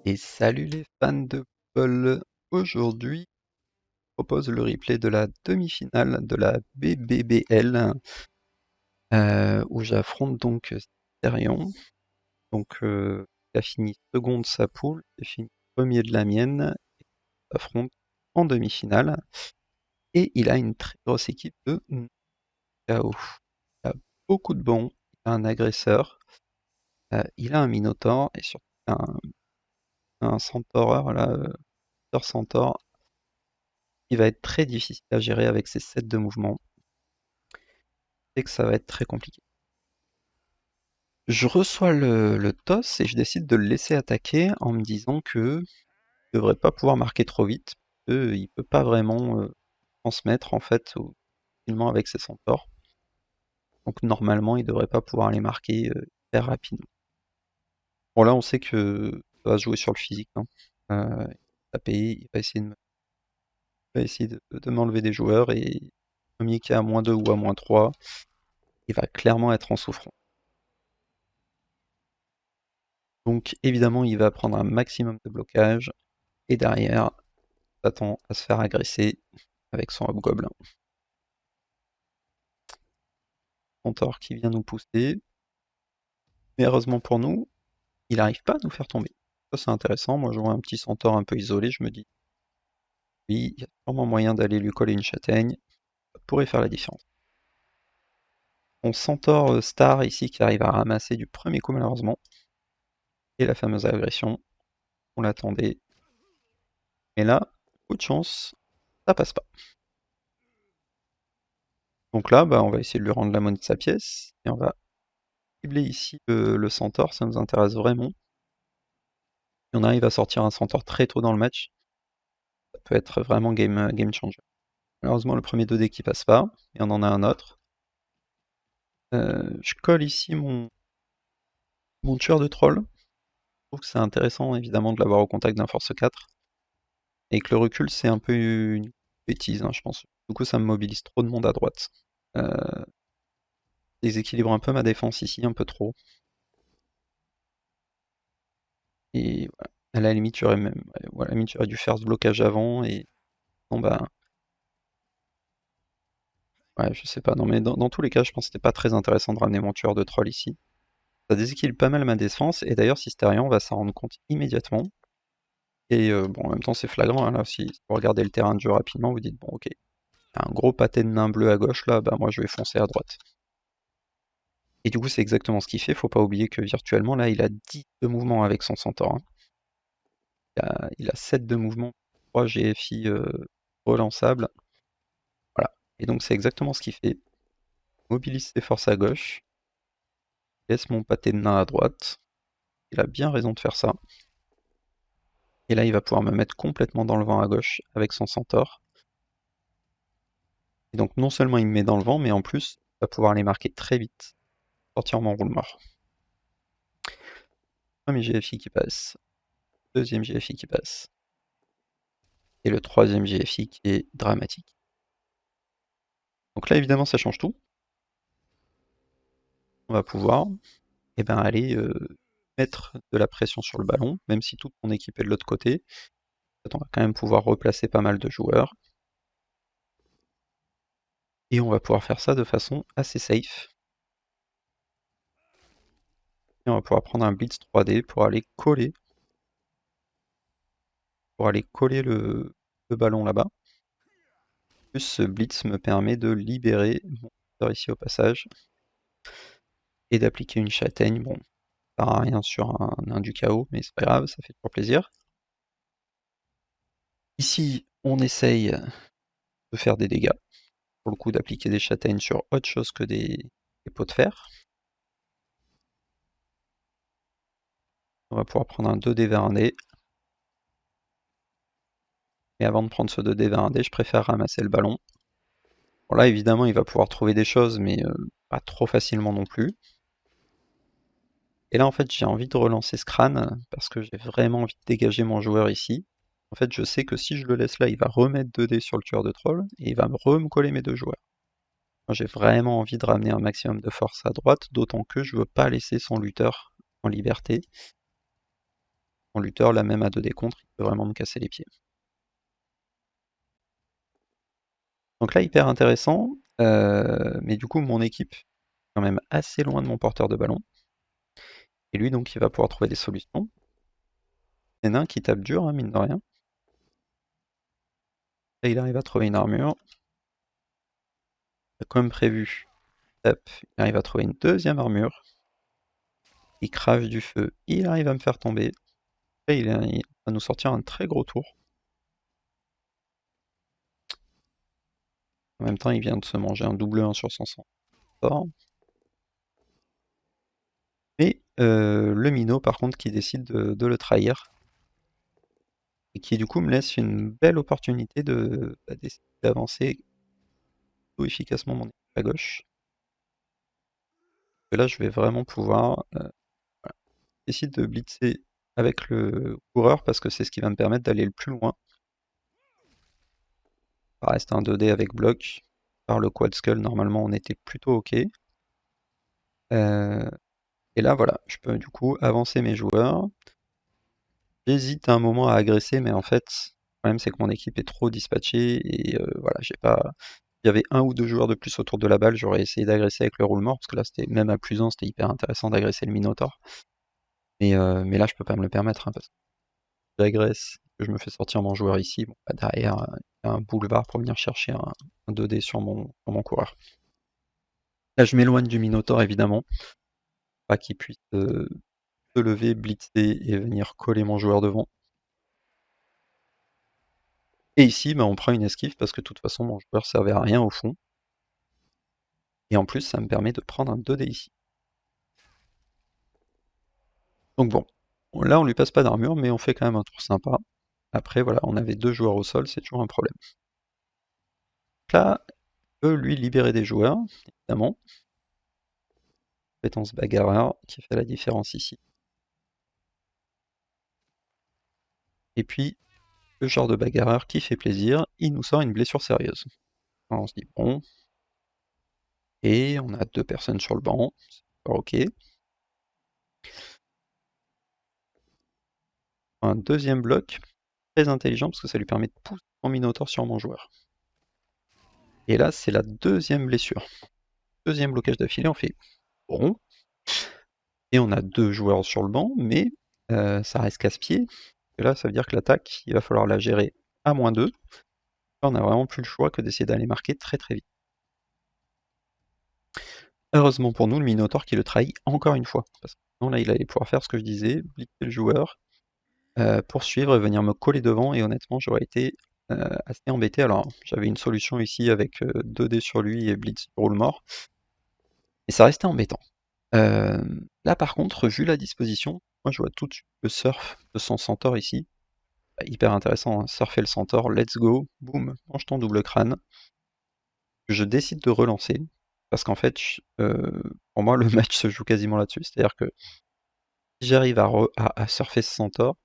Et salut les fans de Paul. Aujourd'hui, je propose le replay de la demi-finale de la BBBL où j'affronte donc Sterion. Donc, il a fini second de sa poule, j'ai fini premier de la mienne. Et on s'affronte en demi-finale. Et il a une très grosse équipe de KO. Il a beaucoup de bons, il a un agresseur, il a un Minotaur et surtout un Centaureur là, Centaure. Il va être très difficile à gérer avec ses sets de mouvement et que ça va être très compliqué. Je reçois le toss et je décide de le laisser attaquer en me disant que il devrait pas pouvoir marquer trop vite, qu'il peut pas vraiment transmettre en fait facilement avec ses centaures. Donc normalement il devrait pas pouvoir les marquer hyper rapidement. Bon là on sait que ça va se jouer sur le physique, hein. Il va payer, il va essayer de m'enlever des joueurs et le premier qui est à -2 ou à -3, il va clairement être en souffrance. Donc évidemment, il va prendre un maximum de blocage et derrière, s'attend à se faire agresser avec son hobgoblin. Centaure qui vient nous pousser. Mais heureusement pour nous, il n'arrive pas à nous faire tomber. Ça c'est intéressant. Moi je vois un petit centaure un peu isolé, je me dis, oui, il y a sûrement moyen d'aller lui coller une châtaigne. Ça pourrait faire la différence. On centaure star ici qui arrive à ramasser du premier coup malheureusement. Et la fameuse agression, on l'attendait. Et là, coup de chance, ça passe pas. Donc là, bah, on va essayer de lui rendre la monnaie de sa pièce. Et on va cibler ici le centaure, ça nous intéresse vraiment. Si on arrive à sortir un centaure très tôt dans le match, ça peut être vraiment game changer. Malheureusement, le premier 2D qui passe pas, et on en a un autre. Je colle ici mon tueur de troll. Je trouve que c'est intéressant évidemment de l'avoir au contact d'un force 4. Et que le recul c'est un peu une bêtise, hein, je pense. Du coup ça me mobilise trop de monde à droite. Euh, Déséquilibre un peu ma défense ici, un peu trop. Et voilà. À la limite, j'aurais même, ouais, à la limite, j'aurais dû faire ce blocage avant et bon bah ouais, je sais pas. Non mais dans tous les cas, je pense que c'était pas très intéressant de ramener mon tueur de troll ici. Ça déséquilibre pas mal ma défense et d'ailleurs Sisterian va s'en rendre compte immédiatement. Et bon, en même temps c'est flagrant, hein, là, si vous regardez le terrain de jeu rapidement, vous dites bon ok, un gros pâté de nain bleu à gauche là, bah moi je vais foncer à droite. Et du coup c'est exactement ce qu'il fait, faut pas oublier que virtuellement là il a 10 de mouvement avec son centaure, hein. Il a 7 de mouvement, 3 GFI relançables. Voilà. Et donc c'est exactement ce qu'il fait. Mobilise ses forces à gauche, laisse mon pâté de nain à droite. Il a bien raison de faire ça. Et là il va pouvoir me mettre complètement dans le vent à gauche avec son centaure. Et donc non seulement il me met dans le vent, mais en plus il va pouvoir les marquer très vite, sortir mon roule mort. Premier GFI qui passe, deuxième GFI qui passe, et le troisième GFI qui est dramatique. Donc là évidemment ça change tout. On va pouvoir aller mettre de la pression sur le ballon, même si toute mon équipe est de l'autre côté. On va quand même pouvoir replacer pas mal de joueurs. Et on va pouvoir faire ça de façon assez safe. Et on va pouvoir prendre un blitz 3D pour aller coller le ballon là-bas. Plus ce blitz me permet de libérer mon joueur ici au passage et d'appliquer une châtaigne. Bon, ça sert à rien sur un du chaos, mais c'est pas grave, ça fait toujours plaisir. Ici, on essaye de faire des dégâts. Pour le coup, d'appliquer des châtaignes sur autre chose que des pots de fer. On va pouvoir prendre un 2D vers un dé. Et avant de prendre ce 2D vers un dé, je préfère ramasser le ballon. Bon là, évidemment, il va pouvoir trouver des choses, mais pas trop facilement non plus. Et là, en fait, j'ai envie de relancer ce crâne, parce que j'ai vraiment envie de dégager mon joueur ici. En fait, je sais que si je le laisse là, il va remettre 2D sur le tueur de troll, et il va me coller mes deux joueurs. Moi, j'ai vraiment envie de ramener un maximum de force à droite, d'autant que je veux pas laisser son lutteur en liberté. En lutteur, là même à 2D contre, il peut vraiment me casser les pieds. Donc là, hyper intéressant, mais du coup, mon équipe est quand même assez loin de mon porteur de ballon. Et lui, donc, il va pouvoir trouver des solutions. C'est nain qui tape dur, hein, mine de rien. Là, il arrive à trouver une armure. Comme prévu, tape, il arrive à trouver une deuxième armure. Il crache du feu, il arrive à me faire tomber. Et il va nous sortir un très gros tour. En même temps, il vient de se manger un double 1 sur son sort. Mais le minot, par contre, qui décide de le trahir. Et qui, du coup, me laisse une belle opportunité d'essayer d'avancer plutôt efficacement mon équipe à gauche. Et là, je vais vraiment pouvoir essayer de blitzer avec le coureur parce que c'est ce qui va me permettre d'aller le plus loin. Ça reste un 2D avec bloc. Par le quad skull, normalement, on était plutôt OK. Et là, voilà, je peux du coup avancer mes joueurs. J'hésite un moment à agresser, mais en fait, le problème c'est que mon équipe est trop dispatchée et voilà, j'ai pas. Il y avait un ou deux joueurs de plus autour de la balle, j'aurais essayé d'agresser avec le roulement, parce que là c'était même à plus 1, c'était hyper intéressant d'agresser le Minotaur. Mais là je peux pas me le permettre, hein, parce que si j'agresse, que je me fais sortir mon joueur ici, bon, bah, derrière, il y a un boulevard pour venir chercher un 2D sur mon coureur. Là je m'éloigne du Minotaur évidemment, pas qu'il puisse se lever, blitzer et venir coller mon joueur devant. Et ici, bah, on prend une esquive parce que de toute façon mon joueur servait à rien au fond. Et en plus ça me permet de prendre un 2D ici. Donc bon, là on lui passe pas d'armure, mais on fait quand même un tour sympa. Après voilà, on avait deux joueurs au sol, c'est toujours un problème. Là, on peut lui libérer des joueurs, évidemment. Compétence bagarreur qui fait la différence ici. Et puis, le genre de bagarreur qui fait plaisir, il nous sort une blessure sérieuse. Alors, on se dit bon, et on a deux personnes sur le banc, c'est ok. Un deuxième bloc, très intelligent parce que ça lui permet de pousser son minotaure sur mon joueur. Et là, c'est la deuxième blessure. Deuxième blocage d'affilée, on fait bon. Et on a deux joueurs sur le banc, mais ça reste casse-pied. Et là, ça veut dire que l'attaque, il va falloir la gérer à -2. Là, on n'a vraiment plus le choix que d'essayer d'aller marquer très très vite. Heureusement pour nous, le Minotaur qui le trahit encore une fois. Parce que sinon, là, il allait pouvoir faire ce que je disais, blitzer le joueur, poursuivre et venir me coller devant. Et honnêtement, j'aurais été assez embêté. Alors, j'avais une solution ici avec 2D sur lui et blitz roule mort. Et ça restait embêtant. Là, par contre, vu la disposition, moi je vois tout de suite le surf de son centaure ici. Hyper intéressant, hein. Surfer le centaure, let's go, boum, mange ton double crâne. Je décide de relancer, parce qu'en fait, pour moi, le match se joue quasiment là-dessus. C'est-à-dire que si j'arrive à surfer ce centaure,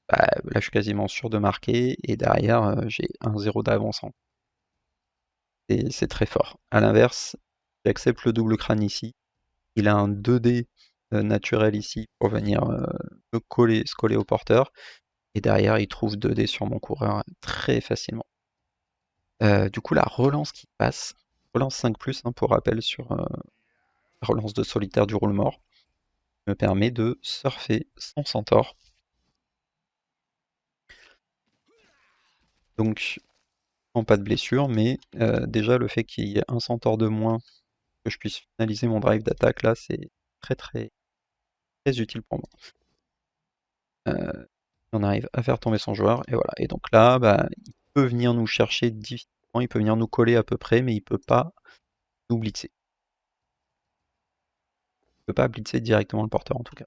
bah, là je suis quasiment sûr de marquer, et derrière, j'ai un 0 d'avance. Et c'est très fort. A l'inverse, j'accepte le double crâne ici. Il a un 2D naturel ici pour venir se coller au porteur. Et derrière, il trouve 2D sur mon coureur très facilement. Du coup, la relance qui passe, relance 5+, hein, pour rappel sur la relance de solitaire du roule mort, me permet de surfer son centaure. Donc, pas de blessure, mais déjà le fait qu'il y ait un centaure de moins, que je puisse finaliser mon drive d'attaque là, c'est très très très utile pour moi. On arrive à faire tomber son joueur, et voilà. Et donc là, bah, il peut venir nous chercher difficilement, il peut venir nous coller à peu près, mais il peut pas nous blitzer. Il peut pas blitzer directement le porteur en tout cas.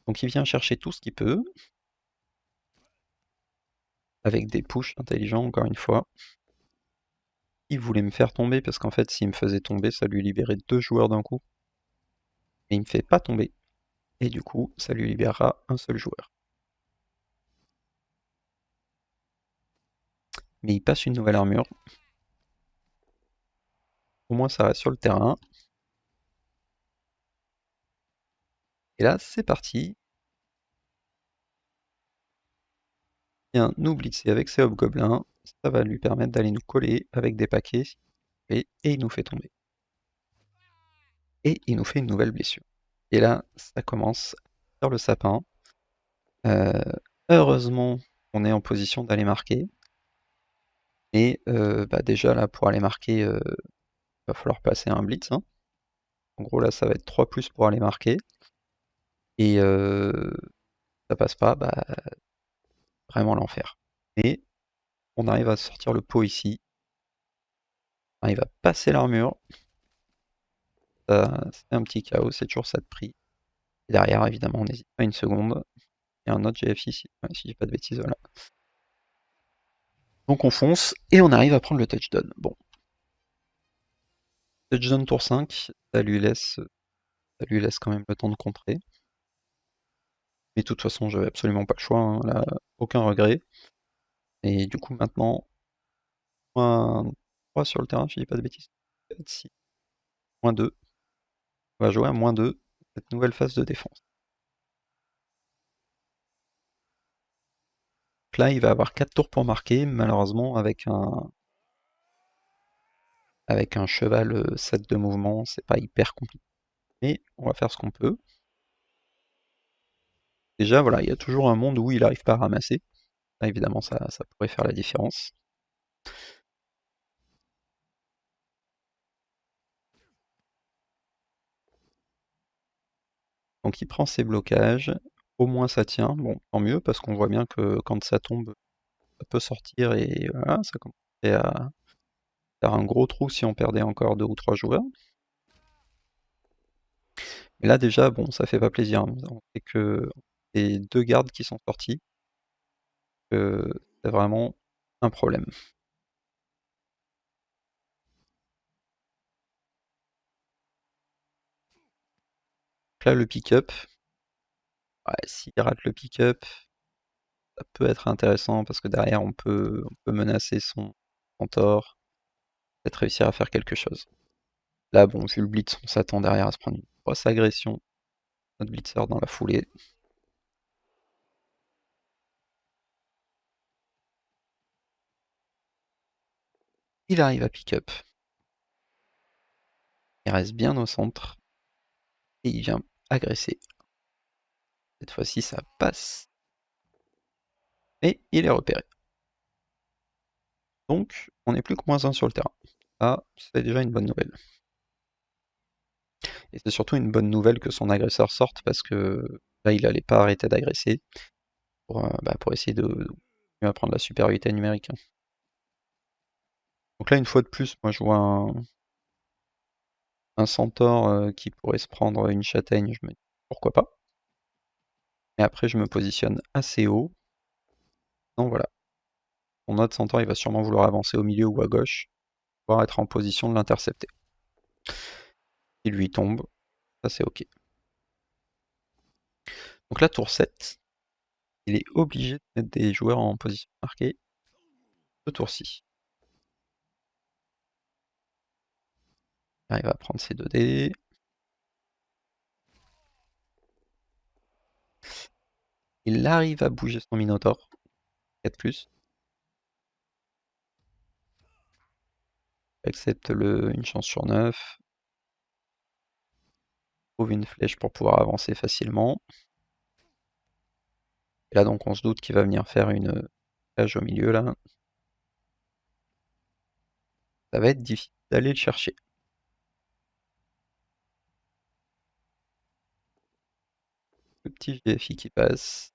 Donc il vient chercher tout ce qu'il peut, avec des pushes intelligents encore une fois. Il voulait me faire tomber, parce qu'en fait s'il me faisait tomber, ça lui libérait deux joueurs d'un coup. Et il me fait pas tomber. Et du coup, ça lui libérera un seul joueur. Mais il passe une nouvelle armure. Au moins ça reste sur le terrain. Et là, c'est parti. vient nous blitzer avec ses hobgoblins, ça va lui permettre d'aller nous coller avec des paquets, et il nous fait tomber. Et il nous fait une nouvelle blessure. Et là, ça commence sur le sapin. Heureusement, on est en position d'aller marquer. Et bah déjà là, pour aller marquer, il va falloir passer un blitz, hein. En gros, là, ça va être 3 plus pour aller marquer. Et ça passe pas, bah vraiment l'enfer. Mais on arrive à sortir le pot ici. On arrive à passer l'armure. C'est un petit chaos, c'est toujours ça de prix. Et derrière, évidemment, on n'hésite pas une seconde. Il y a un autre GF ici, ouais, si je dis pas de bêtises, voilà. Donc on fonce et on arrive à prendre le touchdown. Bon, touchdown tour 5, ça lui laisse quand même le temps de contrer. Mais de toute façon, j'avais absolument pas le choix, hein, là, aucun regret. Et du coup, maintenant, moins 3 sur le terrain, si je dis pas de bêtises. 4, 6, moins 2. On va jouer à moins 2, cette nouvelle phase de défense. Donc là, il va avoir 4 tours pour marquer, malheureusement, avec un cheval 7 de mouvement, c'est pas hyper compliqué. Mais on va faire ce qu'on peut. Déjà, voilà, il y a toujours un monde où il n'arrive pas à ramasser. Là, évidemment, ça pourrait faire la différence. Donc il prend ses blocages, au moins ça tient, bon, tant mieux, parce qu'on voit bien que quand ça tombe, ça peut sortir et voilà, ça commence à faire un gros trou si on perdait encore 2 ou 3 joueurs. Mais là déjà, bon, ça fait pas plaisir, hein. On sait que les 2 gardes qui sont sortis, c'est vraiment un problème. Donc là, le pick-up, ouais, s'il rate le pick-up, ça peut être intéressant parce que derrière on peut menacer son mentor, peut-être réussir à faire quelque chose. Là, bon, vu le blitz, on s'attend derrière à se prendre une grosse agression. Notre blitzer dans la foulée. Il arrive à pick-up. Il reste bien au centre. Et il vient agresser. Cette fois-ci, ça passe. Et il est repéré. Donc, on n'est plus que -1 sur le terrain. Ah, c'est déjà une bonne nouvelle. Et c'est surtout une bonne nouvelle que son agresseur sorte parce que là, il n'allait pas arrêter d'agresser pour essayer de mieux apprendre la supériorité numérique, hein. Donc là, une fois de plus, moi je vois un centaure qui pourrait se prendre une châtaigne. Je me dis pourquoi pas. Et après, je me positionne assez haut. Donc voilà. Mon autre centaure, il va sûrement vouloir avancer au milieu ou à gauche, pouvoir être en position de l'intercepter. Il lui tombe, ça c'est ok. Donc là, tour 7, il est obligé de mettre des joueurs en position marquée ce tour-ci. Il va prendre ses 2 dés. Il arrive à bouger son Minotaur, 4+. Accepte une chance sur 9. Trouve une flèche pour pouvoir avancer facilement. Et là donc on se doute qu'il va venir faire une cage au milieu là. Ça va être difficile d'aller le chercher. Le petit GFI qui passe.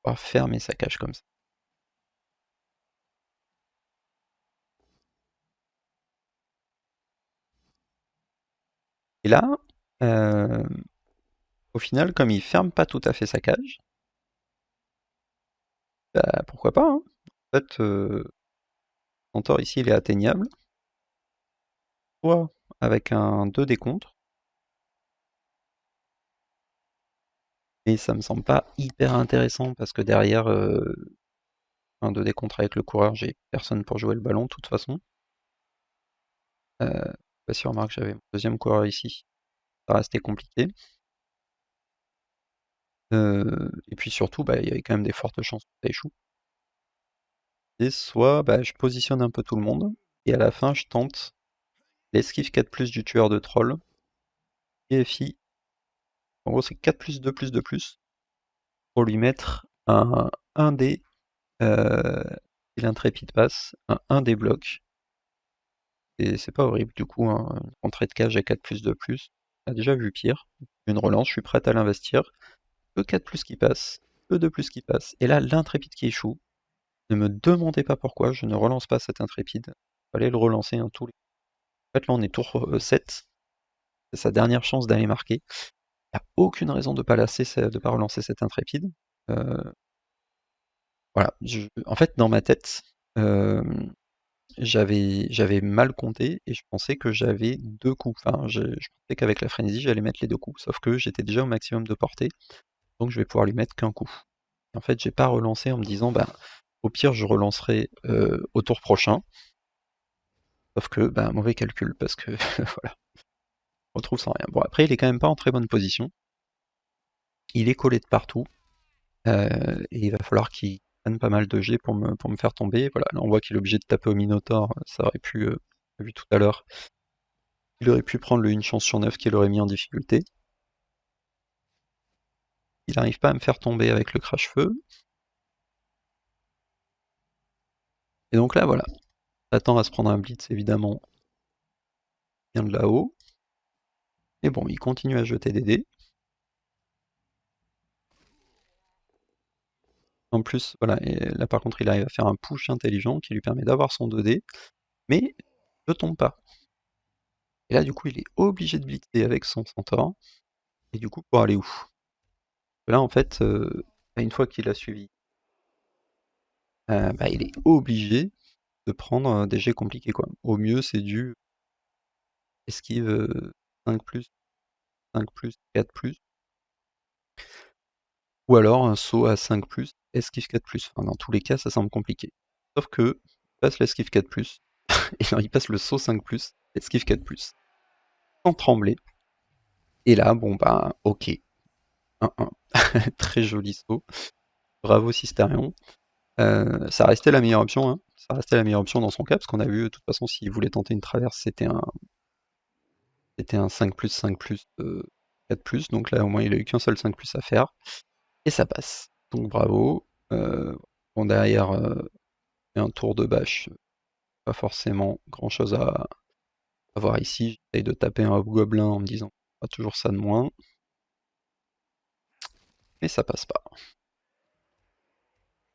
On va fermer sa cage comme ça. Et là, au final, comme il ferme pas tout à fait sa cage, bah, pourquoi pas, hein. En fait, Centaure ici il est atteignable, soit avec un 2 décompte, mais ça me semble pas hyper intéressant parce que derrière un 2 décompte avec le coureur, j'ai personne pour jouer le ballon de toute façon. Pas si on remarque, j'avais mon deuxième coureur ici, ça restait compliqué. Et puis surtout, bah, il y avait quand même des fortes chances que ça échoue. Et soit bah, je positionne un peu tout le monde, et à la fin je tente l'esquive 4+ du tueur de troll, EFI, en gros c'est 4+2+2+, pour lui mettre un 1D, si l'intrépide passe, un 1D bloc. Et c'est pas horrible du coup, une entrée de cage à 4+2+. On a déjà vu pire. Une relance, je suis prête à l'investir. Le 4+ qui passe, le 2+ qui passe, et là l'intrépide qui échoue. Ne me demandez pas pourquoi, je ne relance pas cet intrépide. Fallait le relancer un tous les. En fait là on est tour 7, c'est sa dernière chance d'aller marquer. Il n'y a aucune raison de ne pas relancer cet intrépide. Euh, voilà, en fait dans ma tête, j'avais mal compté et je pensais que j'avais 2 coups. Enfin, je pensais qu'avec la frénésie, j'allais mettre les 2 coups. Sauf que j'étais déjà au maximum de portée, donc je vais pouvoir lui mettre qu'un coup. Et en fait, j'ai pas relancé en me disant, bah, au pire, je relancerai au tour prochain. Sauf que, bah, mauvais calcul, parce que voilà, on retrouve sans rien. Bon, après, il est quand même pas en très bonne position. Il est collé de partout. Et il va falloir qu'il prenne pas mal de G pour me faire tomber. Voilà, là, on voit qu'il est obligé de taper au Minotaur. Ça aurait pu, on l'a vu tout à l'heure. Il aurait pu prendre le 1 chance sur 9 qui l'aurait mis en difficulté. Il n'arrive pas à me faire tomber avec le crash-feu. Et donc là, voilà. T'attends à se prendre un blitz, évidemment, bien de là-haut. Et bon, il continue à jeter des dés. En plus, voilà, et là par contre, il arrive à faire un push intelligent qui lui permet d'avoir son 2D. Mais je tombe pas. Et là, du coup, il est obligé de blitzer avec son centaure. Et du coup, pour aller où? Là, en fait, une fois qu'il a suivi, bah, il est obligé de prendre des jets compliqués, quoi. Au mieux, c'est du esquive 5+, 5+, 4+, ou alors un saut à 5+, esquive 4+. Enfin, dans tous les cas, ça semble compliqué. Sauf que, il passe l'esquive 4+, et alors il passe le saut 5+, esquive 4+, sans trembler. Et là, bon, bah, ok. 1-1. Très joli saut. Bravo Sisterion. Ça restait la meilleure option, hein. Ça restait la meilleure option dans son cas, parce qu'on a vu, de toute façon, s'il voulait tenter une traverse, c'était un 5+, 5+, 4+, donc là, au moins, il a eu qu'un seul 5+ à faire, et ça passe. Donc bravo. Bon, derrière, un tour de bâche, pas forcément grand-chose à voir ici. J'essaye de taper un hobgoblin en me disant, pas toujours ça de moins, mais ça passe pas.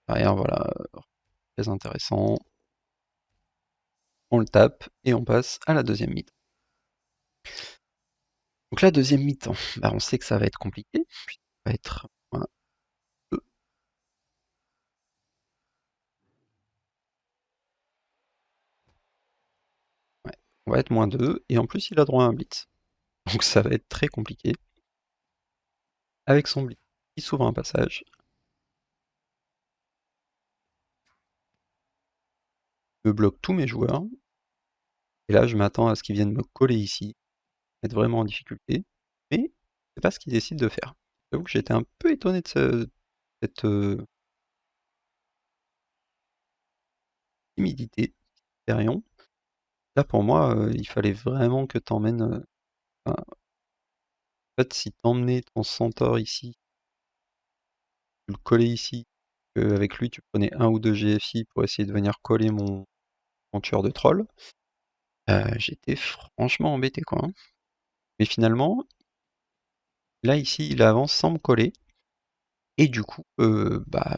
Derrière, voilà, très intéressant. On le tape, et on passe à la deuxième mi-temps. Donc la deuxième mi-temps, bah, on sait que ça va être compliqué, puisque ça va être -2. Ouais, on va être -2, et en plus il a droit à un blitz. Donc ça va être très compliqué. Avec son blitz, il s'ouvre un passage. Il me bloque tous mes joueurs. Et là je m'attends à ce qu'ils viennent me coller ici, être vraiment en difficulté. Mais c'est pas ce qu'ils décident de faire. J'avoue que j'étais un peu étonné de cette timidité. Therion. Là pour moi, il fallait vraiment que t'emmènes. En fait, si t'emmenais ton centaure ici, tu le collais ici, avec lui tu prenais 1 ou 2 GFI pour essayer de venir coller mon tueur de troll, j'étais franchement embêté quoi, hein. Mais finalement, là ici il avance sans me coller, et du coup, bah,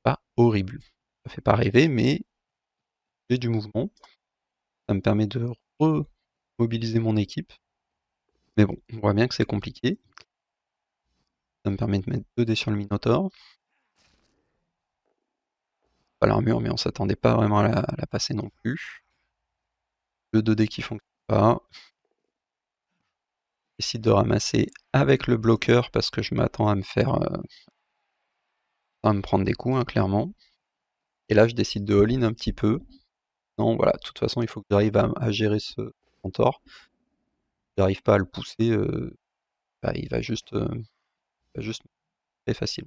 pas horrible. Ça fait pas rêver, mais j'ai du mouvement, ça me permet de remobiliser mon équipe. Mais bon, on voit bien que c'est compliqué. Ça me permet de mettre 2 dés sur le Minotaur. Pas l'armure, mais on s'attendait pas vraiment à la passer non plus. Le 2D qui fonctionne pas. Décide de ramasser avec le bloqueur parce que je m'attends à me faire à me prendre des coups, hein, clairement. Et là, je décide de all-in un petit peu. Non, voilà, de toute façon, il faut que j'arrive à gérer ce centaure. Si j'arrive pas à le pousser, bah, il va juste. très facile.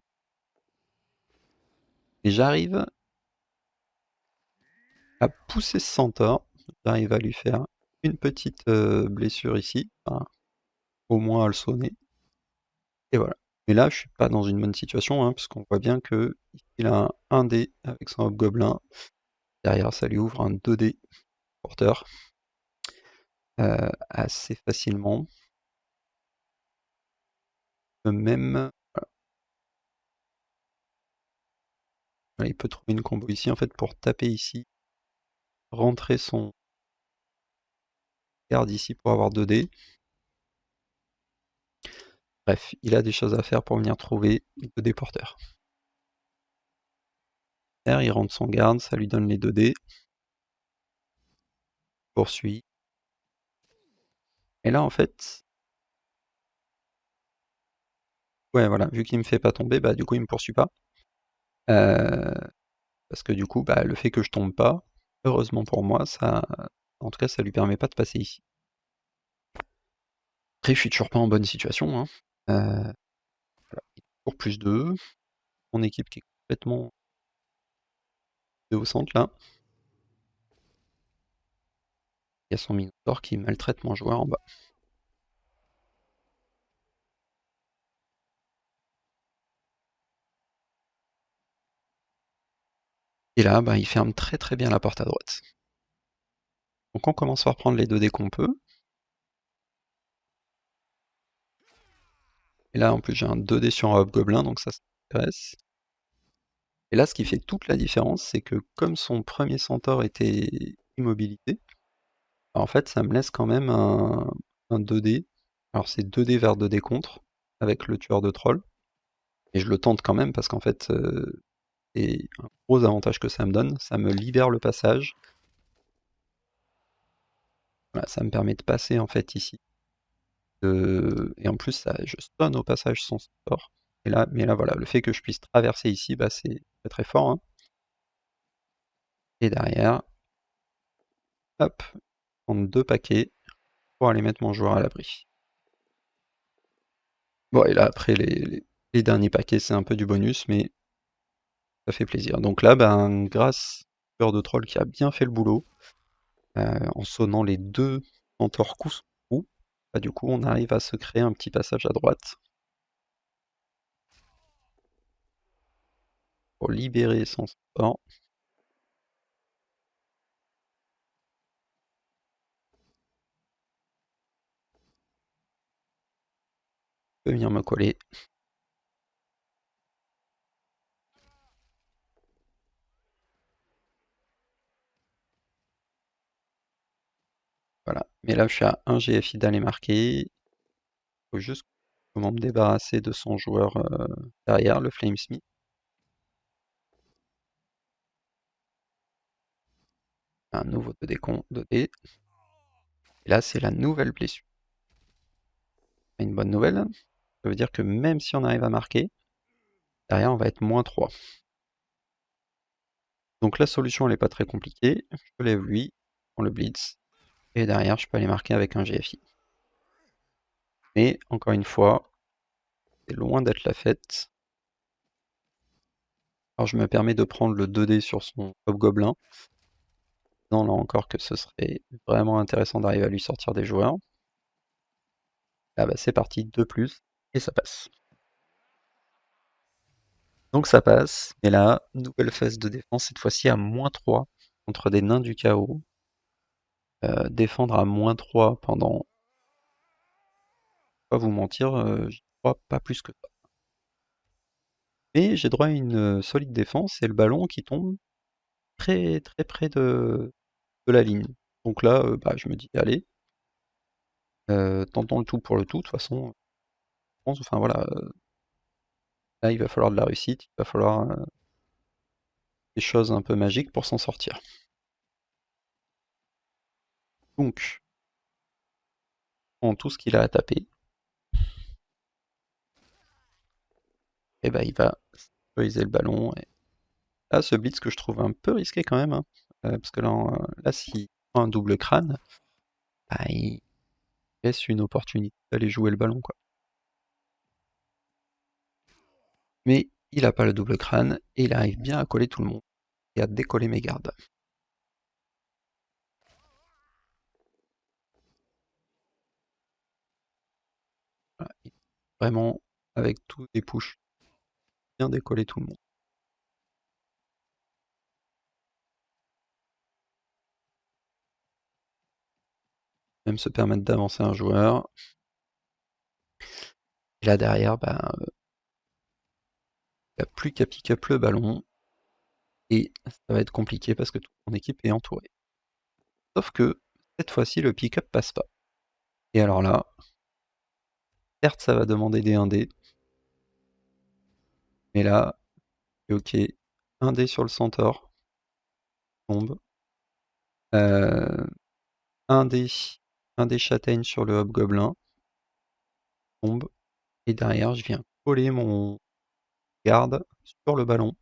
Et j'arrive à pousser ce centaure. J'arrive à lui faire une petite blessure ici, enfin, au moins à le sonner. Et voilà. Mais là, je suis pas dans une bonne situation, hein, puisqu'on voit bien que il a un 1D avec son hobgoblin. Derrière, ça lui ouvre un 2D porteur assez facilement. Même, il peut trouver une combo ici en fait pour taper ici, rentrer son garde ici pour avoir 2D. Bref, il a des choses à faire pour venir trouver 2D porteurs. Il rentre son garde, ça lui donne les 2D. Poursuit. Et là en fait, ouais voilà, vu qu'il me fait pas tomber, bah du coup il me poursuit pas. Parce que du coup, bah, le fait que je tombe pas, heureusement pour moi, ça, en tout cas, ça lui permet pas de passer ici. Après, je suis toujours pas en bonne situation, hein. Voilà. Pour plus 2, mon équipe qui est complètement au centre là. Il y a son Minotaur qui maltraite mon joueur en bas. Et là, bah, il ferme très très bien la porte à droite. Donc on commence par prendre les 2 dés qu'on peut. Et là, en plus, j'ai un 2D sur un Hobgoblin, donc ça m'intéresse. Et là, ce qui fait toute la différence, c'est que comme son premier centaure était immobilité, en fait, ça me laisse quand même un 2D. Alors c'est 2D vers 2D contre, avec le tueur de troll. Et je le tente quand même parce qu'en fait, c'est un gros avantage que ça me donne. Ça me libère le passage. Voilà, ça me permet de passer en fait ici. Et en plus, ça, je stun au passage son sort. Mais là, voilà, le fait que je puisse traverser ici, bah, c'est très très fort, hein. Et derrière, hop, prendre 2 paquets pour aller mettre mon joueur à l'abri. Bon, et là, après, les derniers paquets, c'est un peu du bonus, mais ça fait plaisir. Donc là, ben, grâce au tueur de troll qui a bien fait le boulot, en sonnant les 2 centaures coup sur coup, bah, du coup, on arrive à se créer un petit passage à droite pour libérer son centaure. Il peut venir me coller. Voilà. Mais là, je suis à 1 GFI d'aller marquer. Il faut juste comment me débarrasser de son joueur derrière, le Flamesmith. Un nouveau 2D con, 2D. Et là, c'est la nouvelle blessure. Une bonne nouvelle, ça veut dire que même si on arrive à marquer, derrière, on va être -3. Donc la solution, elle n'est pas très compliquée. Je lève lui, on le blitz, et derrière, je peux aller marquer avec un GFI. Mais encore une fois, c'est loin d'être la fête. Alors je me permets de prendre le 2D sur son Hobgoblin. Non, là encore que ce serait vraiment intéressant d'arriver à lui sortir des joueurs. Ah bah c'est parti, 2+, et ça passe. Donc ça passe, et là, nouvelle phase de défense, cette fois-ci à -3 contre des nains du chaos. Défendre à -3 pendant, pas vous mentir, j'y crois pas plus que ça. Mais j'ai droit à une solide défense et le ballon qui tombe très très près de la ligne. Donc là, bah, je me dis, allez, tentons le tout pour le tout. De toute façon, je pense, enfin voilà, là il va falloir de la réussite, il va falloir des choses un peu magiques pour s'en sortir. Donc, en tout ce qu'il a à taper, et ben il va sécuriser le ballon. Et là, ce blitz que je trouve un peu risqué quand même, hein, parce que là s'il prend un double crâne, bah, il laisse une opportunité d'aller jouer le ballon, quoi. Mais il a pas le double crâne et il arrive bien à coller tout le monde et à décoller mes gardes. Voilà. Vraiment, avec tous des push, bien décoller tout le monde. Même se permettre d'avancer un joueur. Et là derrière, bah, il n'y a plus qu'à pick up le ballon. Et ça va être compliqué parce que toute mon équipe est entourée. Sauf que cette fois-ci, le pick-up passe pas. Et alors là, certes, ça va demander des 1D. Mais là, c'est ok. 1D sur le centaure. Tombe. Euh, 1D. 1D châtaigne sur le hobgoblin. Tombe. Et derrière, je viens coller mon garde sur le ballon.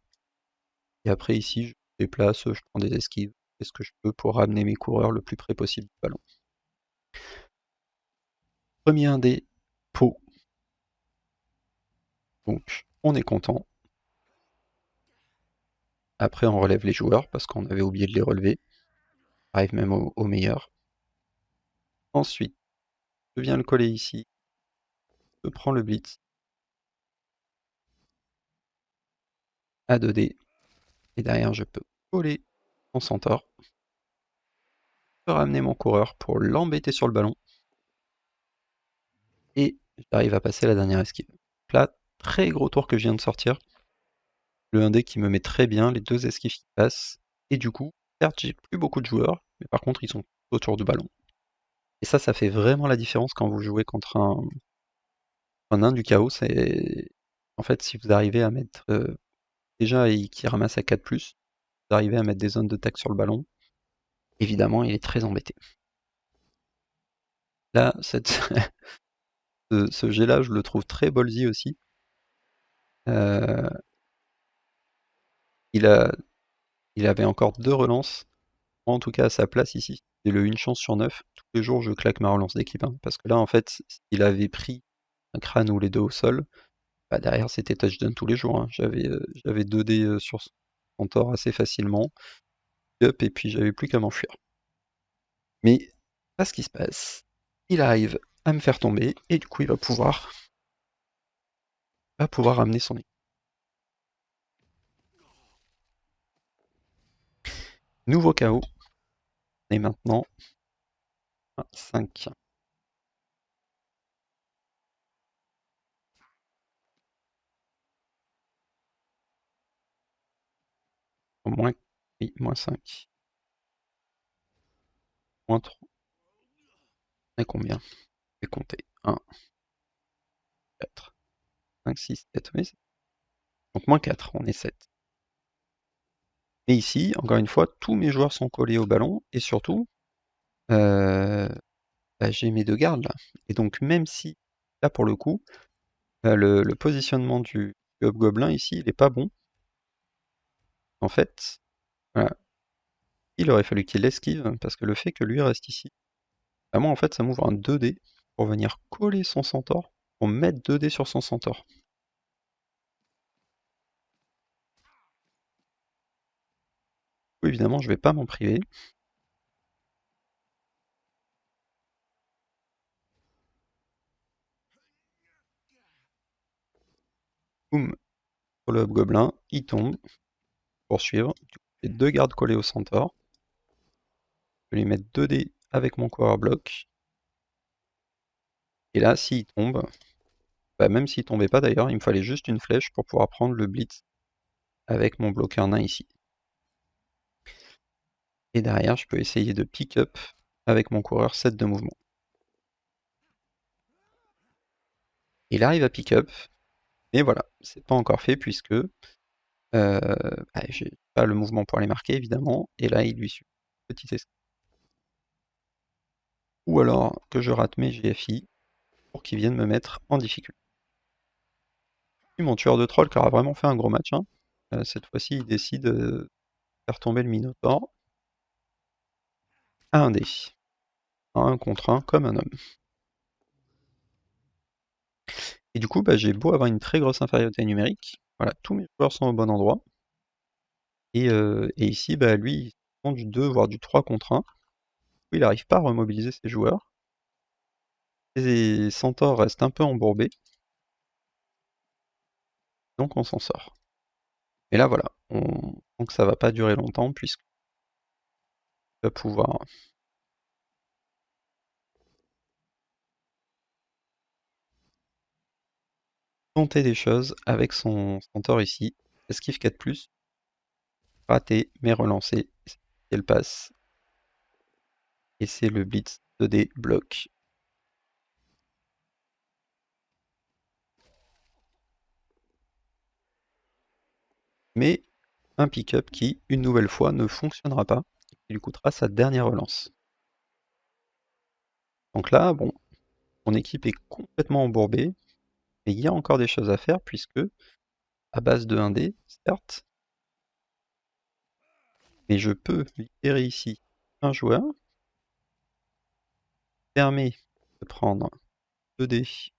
Et après, ici, je déplace, je prends des esquives. Je fais ce que je peux pour ramener mes coureurs le plus près possible du ballon. Premier 1D, pot. Donc, on est content. Après, on relève les joueurs parce qu'on avait oublié de les relever. On arrive même au meilleur. Ensuite, je viens le coller ici. Je prends le blitz à 2D. Et derrière, je peux coller mon centaure. Je peux ramener mon coureur pour l'embêter sur le ballon. Et j'arrive à passer la dernière esquive. Donc là, très gros tour que je viens de sortir. Le 1D qui me met très bien, les deux esquives qui passent. Et du coup, certes, j'ai plus beaucoup de joueurs, mais par contre, ils sont autour du ballon. Et ça fait vraiment la différence quand vous jouez contre un nain du chaos. En fait, si vous arrivez à mettre déjà qui ramasse à 4+, vous arrivez à mettre des zones de tac sur le ballon. Évidemment, il est très embêté. Là, ce jet-là, je le trouve très ballsy aussi. Euh, il avait encore 2 relances. Moi, en tout cas, à sa place ici, c'est le 1 chance sur 9. Tous les jours, je claque ma relance d'équipe. Hein, parce que là, en fait, s'il avait pris un crâne ou les deux au sol, bah, derrière, c'était touchdown tous les jours. Hein. J'avais 2D sur son tort assez facilement. Up, et puis, j'avais plus qu'à m'enfuir. Mais, pas ce qui se passe. Il arrive à me faire tomber, et du coup, il va pouvoir ramener son équipe. Nouveau chaos. Et maintenant, 5. Moins, oui, moins 5. Moins 3. Et combien? Je vais compter. 1, 4, 5, 6, 7. Oui, donc moins 4, on est 7. Et ici, encore une fois, tous mes joueurs sont collés au ballon. Et surtout, euh, bah, j'ai mes deux gardes là. Et donc, même si, là pour le coup, le positionnement du hobgoblin ici, il est pas bon. En fait, voilà, il aurait fallu qu'il esquive, parce que le fait que lui reste ici, bah, moi en fait, ça m'ouvre un 2D pour venir coller son centaure, pour mettre 2D sur son centaure. Oui, évidemment, je vais pas m'en priver. Boum, sur le hobgoblin, il tombe, poursuivre. J'ai deux gardes collés au centaure. Je vais lui mettre 2D avec mon cover block. Et là, s'il tombe, bah, même s'il tombait pas d'ailleurs, il me fallait juste une flèche pour pouvoir prendre le blitz avec mon bloqueur nain ici. Et derrière, je peux essayer de pick up avec mon coureur 7 de mouvement. Il arrive à pick up, mais voilà, c'est pas encore fait puisque j'ai pas le mouvement pour les marquer évidemment, et là il lui suffit une petite esquive. Ou alors que je rate mes GFI pour qu'ils viennent me mettre en difficulté. Et mon tueur de troll qui aura vraiment fait un gros match, hein. Cette fois-ci il décide de faire tomber le Minotaur à un dé. Un contre un comme un homme. Et du coup, bah, j'ai beau avoir une très grosse infériorité numérique, voilà, tous mes joueurs sont au bon endroit. Et ici, bah, lui, il prend du 2, voire du 3 contre 1. Il n'arrive pas à remobiliser ses joueurs. Et Centaure reste un peu embourbé. Donc on s'en sort. Et là, voilà, on sent que ça va pas durer longtemps, puisqu'on va pouvoir tenter des choses avec son Centaure ici. Esquive 4+, raté, mais relancé. Elle passe. Et c'est le Blitz 2D bloc. Mais un pick-up qui, une nouvelle fois, ne fonctionnera pas. Il lui coûtera sa dernière relance. Donc là, bon, mon équipe est complètement embourbée. Mais il y a encore des choses à faire, puisque, à base de 1D, certes, mais je peux libérer ici un joueur, permet de prendre 2D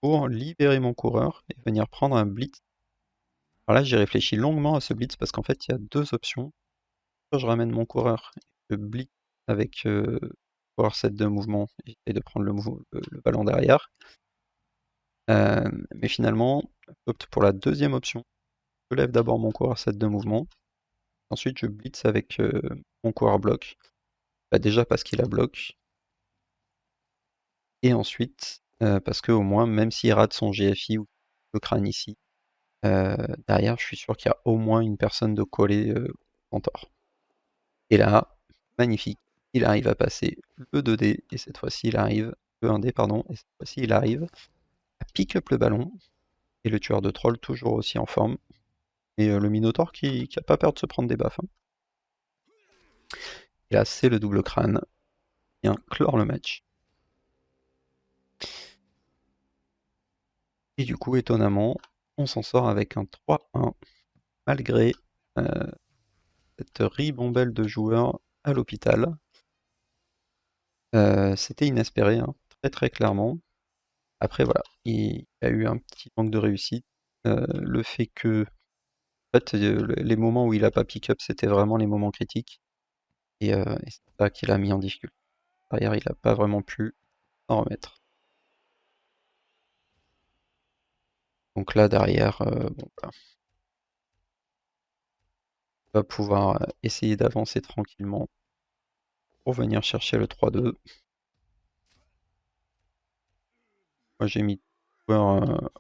pour libérer mon coureur et venir prendre un blitz. Alors là, j'ai réfléchi longuement à ce blitz parce qu'en fait, il y a deux options. Soit je ramène mon coureur et je blitz avec coureur 7 de mouvement et j'essaie de prendre le ballon derrière. Mais finalement, j'opte pour la deuxième option. Je lève d'abord mon coureur 7 de mouvement. Ensuite, je blitz avec mon coureur bloc. Bah, déjà parce qu'il a bloc. Et ensuite, parce que au moins, même s'il rate son GFI ou le crâne ici, derrière, je suis sûr qu'il y a au moins une personne de collée en tort. Et là, magnifique, il arrive à passer le 2D, et cette fois-ci, il arrive, le 1D, pardon, et cette fois-ci, il arrive à pick up le ballon, et le tueur de troll toujours aussi en forme, et le Minotaur qui a pas peur de se prendre des baffes. Hein. Et là, c'est le double crâne, et clore le match. Et du coup, étonnamment, on s'en sort avec un 3-1, malgré cette ribambelle de joueurs à l'hôpital. C'était inespéré, hein, très très clairement. Après voilà, il y a eu un petit manque de réussite. Le fait que en fait, les moments où il a pas pick-up, c'était vraiment les moments critiques. Et c'est ça qui l'a mis en difficulté. Derrière, il a pas vraiment pu s'en remettre. Donc là, derrière, bon, bah, on va pouvoir essayer d'avancer tranquillement pour venir chercher le 3-2. Moi, j'ai mis le joueur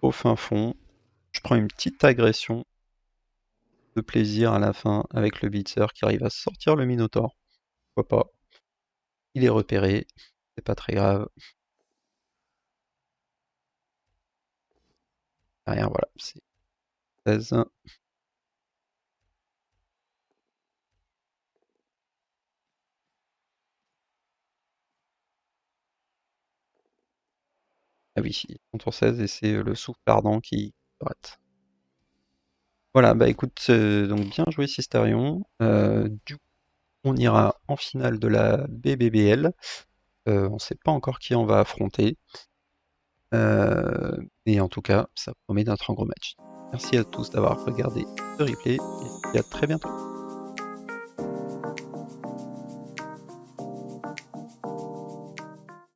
au fin fond. Je prends une petite agression de plaisir à la fin avec le Blitzer qui arrive à sortir le Minotaur. Pourquoi pas. Il est repéré, c'est pas très grave. Derrière, voilà, c'est 16. Ah oui, tour 16 et c'est le souffle ardent qui rate. Voilà, bah écoute, donc bien joué Sistarion. Du coup, on ira en finale de la BBBL. On sait pas encore qui on va affronter. Mais en tout cas, ça promet d'être un gros match. Merci à tous d'avoir regardé ce replay et à très bientôt.